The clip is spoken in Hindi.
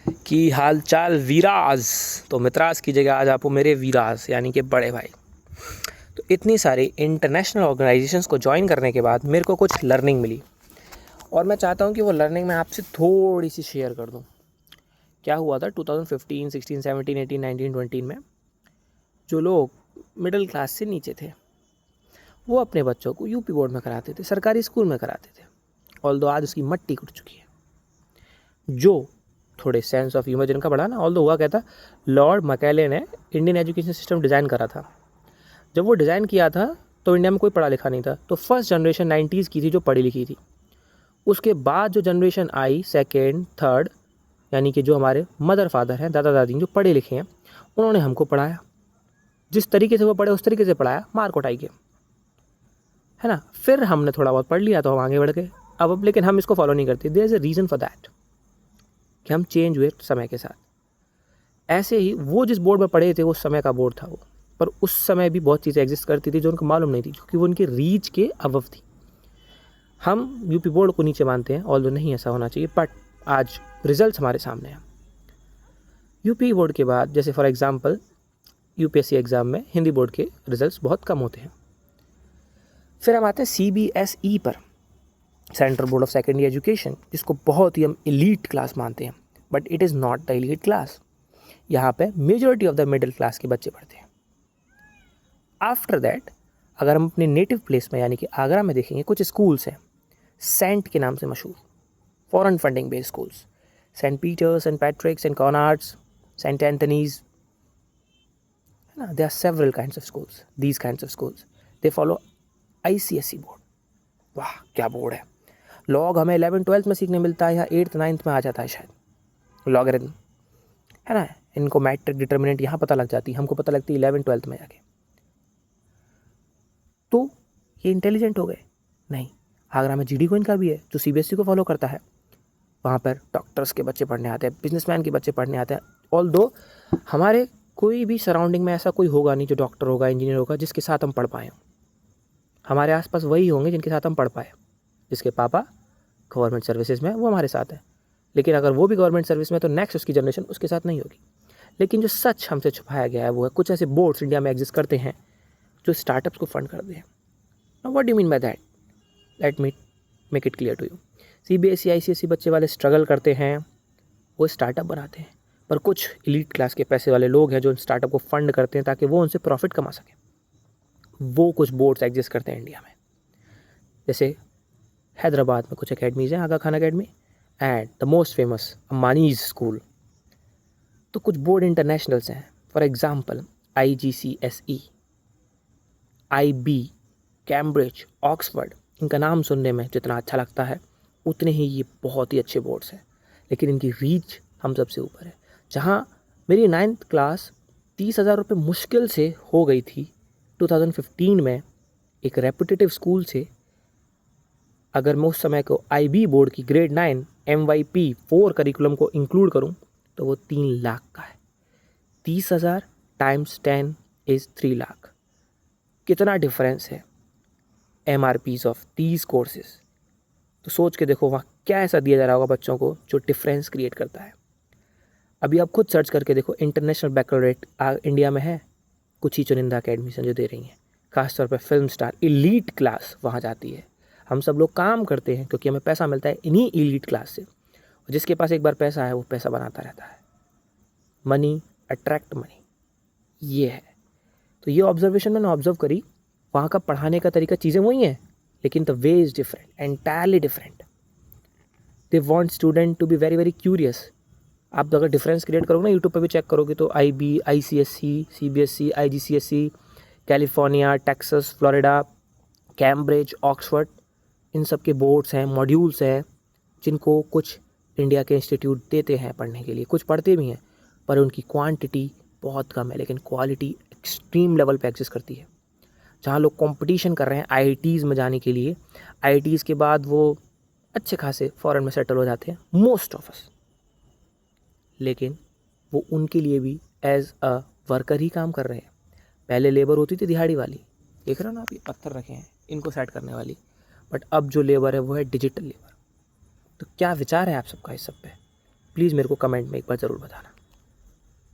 कि हाल चाल वीराज। तो मित्राज की जगह आज आपको मेरे वीराज यानी कि बड़े भाई। तो इतनी सारी इंटरनेशनल ऑर्गेनाइजेशंस को ज्वाइन करने के बाद मेरे को कुछ लर्निंग मिली और मैं चाहता हूँ कि वो लर्निंग मैं आपसे थोड़ी सी शेयर कर दूँ। क्या हुआ था 2015, 16, 17, 18, 19, 20 में जो लोग मिडिल क्लास से नीचे थे वो अपने बच्चों को यूपी बोर्ड में कराते थे, सरकारी स्कूल में कराते थे। ऑल्दो आज उसकी मट्टी कुट चुकी है। जो थोड़े सेंस ऑफ ह्यूमर जिनका बढ़ा ना, ऑल्दो हुआ कहता लॉर्ड मैकेले ने इंडियन एजुकेशन सिस्टम डिज़ाइन करा था। जब वो डिज़ाइन किया था तो इंडिया में कोई पढ़ा लिखा नहीं था, तो फर्स्ट जनरेशन 90s की थी जो पढ़ी लिखी थी। उसके बाद जो जनरेशन आई सेकेंड थर्ड, यानी कि जो हमारे मदर फादर हैं, दादा दादी जो पढ़े लिखे हैं, उन्होंने हमको पढ़ाया। जिस तरीके से वो पढ़े उस तरीके से पढ़ाया, मार कुटाई के, है ना। फिर हमने थोड़ा बहुत पढ़ लिया तो हम आगे बढ़ गए। अब लेकिन हम इसको फॉलो नहीं करते। There is a reason for that कि हम चेंज हुए समय के साथ। ऐसे ही वो जिस बोर्ड में पढ़े थे वो समय का बोर्ड था वो, पर उस समय भी बहुत चीज़ें एग्जिस्ट करती थी जो उनको मालूम नहीं थी, क्योंकि वो उनकी रीच के अबव थी। हम यूपी बोर्ड को नीचे मानते हैं, ऑल्दो नहीं ऐसा होना चाहिए, बट आज रिजल्ट्स हमारे सामने हैं। यूपी बोर्ड के बाद जैसे फॉर एग्जांपल यूपीएससी एग्ज़ाम में हिंदी बोर्ड के रिजल्ट्स बहुत कम होते हैं। फिर हम आते हैं सीबीएसई पर, central board of secondary education, जिसको बहुत ही हम एलीट क्लास मानते हैं, but it is not the elite class. यहाँ पे majority of the middle class के बच्चे पढ़ते हैं। आफ्टर दैट अगर हम अपने नेटिव प्लेस में यानी कि आगरा में देखेंगे, कुछ स्कूल्स हैं सेंट के नाम से मशहूर, foreign funding based schools, saint Peter's, saint Patrick, saint Conrad's, saint Anthony's, है ना। There are several kinds of schools, these kinds of schools they follow ICSE board. वाह क्या बोर्ड है। लॉग हमें 11th-12th में सीखने मिलता है या 8th-9th में आ जाता है शायद, लॉगरिथम, है ना। इनको मैट्रिक डिटर्मिनेंट यहाँ पता लग जाती है, हमको पता लगती है 11th-12th में जाके। तो ये इंटेलिजेंट हो गए? नहीं। आगरा में जीडी कोइन का भी है जो सीबीएसई को फॉलो करता है। वहाँ पर डॉक्टर्स के बच्चे पढ़ने आते हैं, बिजनेसमैन के बच्चे पढ़ने आते हैं। ऑल्दो हमारे कोई भी सराउंडिंग में ऐसा कोई होगा नहीं जो डॉक्टर होगा, इंजीनियर होगा, जिसके साथ हम पढ़ पाएँ। हमारे आसपास वही होंगे जिनके साथ हम पढ़ पाए। जिसके पापा गवर्नमेंट सर्विसेज में वो हमारे साथ है, लेकिन अगर वो भी गवर्नमेंट सर्विस में तो नेक्स्ट उसकी जनरेशन उसके साथ नहीं होगी। लेकिन जो सच हमसे छुपाया गया है वो है कुछ ऐसे बोर्ड्स इंडिया में एग्जिस्ट करते हैं जो स्टार्टअप्स को फंड करते हैं। What do you mean by that? Let me make it clear to you. CBSE ICSE बच्चे वाले स्ट्रगल करते हैं, वो स्टार्टअप बनाते हैं, पर कुछ एलीट क्लास के पैसे वाले लोग हैं जो स्टार्टअप को फंड करते हैं ताकि वो उनसे प्रॉफिट कमा सकें। वो कुछ बोर्ड्स एग्जिस्ट करते हैं इंडिया में। जैसे हैदराबाद में कुछ अकेडमीज़ हैं, Aga Khan academy and the most famous Ambani's school. तो कुछ बोर्ड इंटरनेशनल्स हैं, for example IGCSE, IB, Cambridge, Oxford. इनका नाम सुनने में जितना अच्छा लगता है उतने ही ये बहुत ही अच्छे बोर्ड्स हैं, लेकिन इनकी रीच हम सबसे ऊपर है। जहाँ मेरी 9th क्लास 30,000 रुपये मुश्किल से हो गई थी 2015 में एक रेपुटेटिव स्कूल से, अगर मैं उस समय को IB बोर्ड की ग्रेड 9 MYP4 करिकुलम को इंक्लूड करूं तो वो 3 लाख का है। 30,000 टाइम्स 10 इज़ 3 लाख। कितना डिफरेंस है MRPs ऑफ दीज कोर्सेज। तो सोच के देखो वहाँ क्या ऐसा दिया जा रहा होगा बच्चों को जो डिफरेंस क्रिएट करता है। अभी आप खुद सर्च करके देखो, इंटरनेशनल बैकलॉरेट इंडिया में है, कुछ ही चुनिंदा अकेडमीज जो दे रही हैं। खासतौर पर फिल्म स्टार एलीट क्लास वहाँ जाती है। हम सब लोग काम करते हैं क्योंकि हमें पैसा मिलता है इन्हीं एलीट क्लास से। और जिसके पास एक बार पैसा है वो पैसा बनाता रहता है। मनी अट्रैक्ट मनी, ये है। तो ये ऑब्जर्वेशन मैंने ऑब्जर्व करी। वहाँ का पढ़ाने का तरीका, चीज़ें वही हैं, लेकिन the way is different, entirely different. They want student to be very very curious. आप अगर डिफरेंस क्रिएट करोगे ना, यूट्यूब पर भी चेक करोगे तो IB, ICSE, CBSE, IGCSE, California, Texas, Florida, Cambridge, Oxford, इन सब के बोर्ड्स हैं, मॉड्यूल्स हैं, जिनको कुछ इंडिया के इंस्टीट्यूट देते हैं पढ़ने के लिए। कुछ पढ़ते भी हैं, पर उनकी क्वांटिटी बहुत कम है, लेकिन क्वालिटी एक्सट्रीम लेवल पे एग्जिस्ट करती है। जहाँ लोग कंपटीशन कर रहे हैं IITs में जाने के लिए, IITs के बाद वो अच्छे खासे फॉरेन में सेटल हो जाते हैं, मोस्ट ऑफ अस। लेकिन वो उनके लिए भी एज अ वर्कर ही काम कर रहे हैं। पहले लेबर होती थी दिहाड़ी वाली, देख रहे हो ना आप, ये पत्थर रखे हैं इनको सेट करने वाली, बट अब जो लेबर है वो है डिजिटल लेबर। तो क्या विचार है आप सबका इस सब पे? प्लीज़ मेरे को कमेंट में एक बार ज़रूर बताना।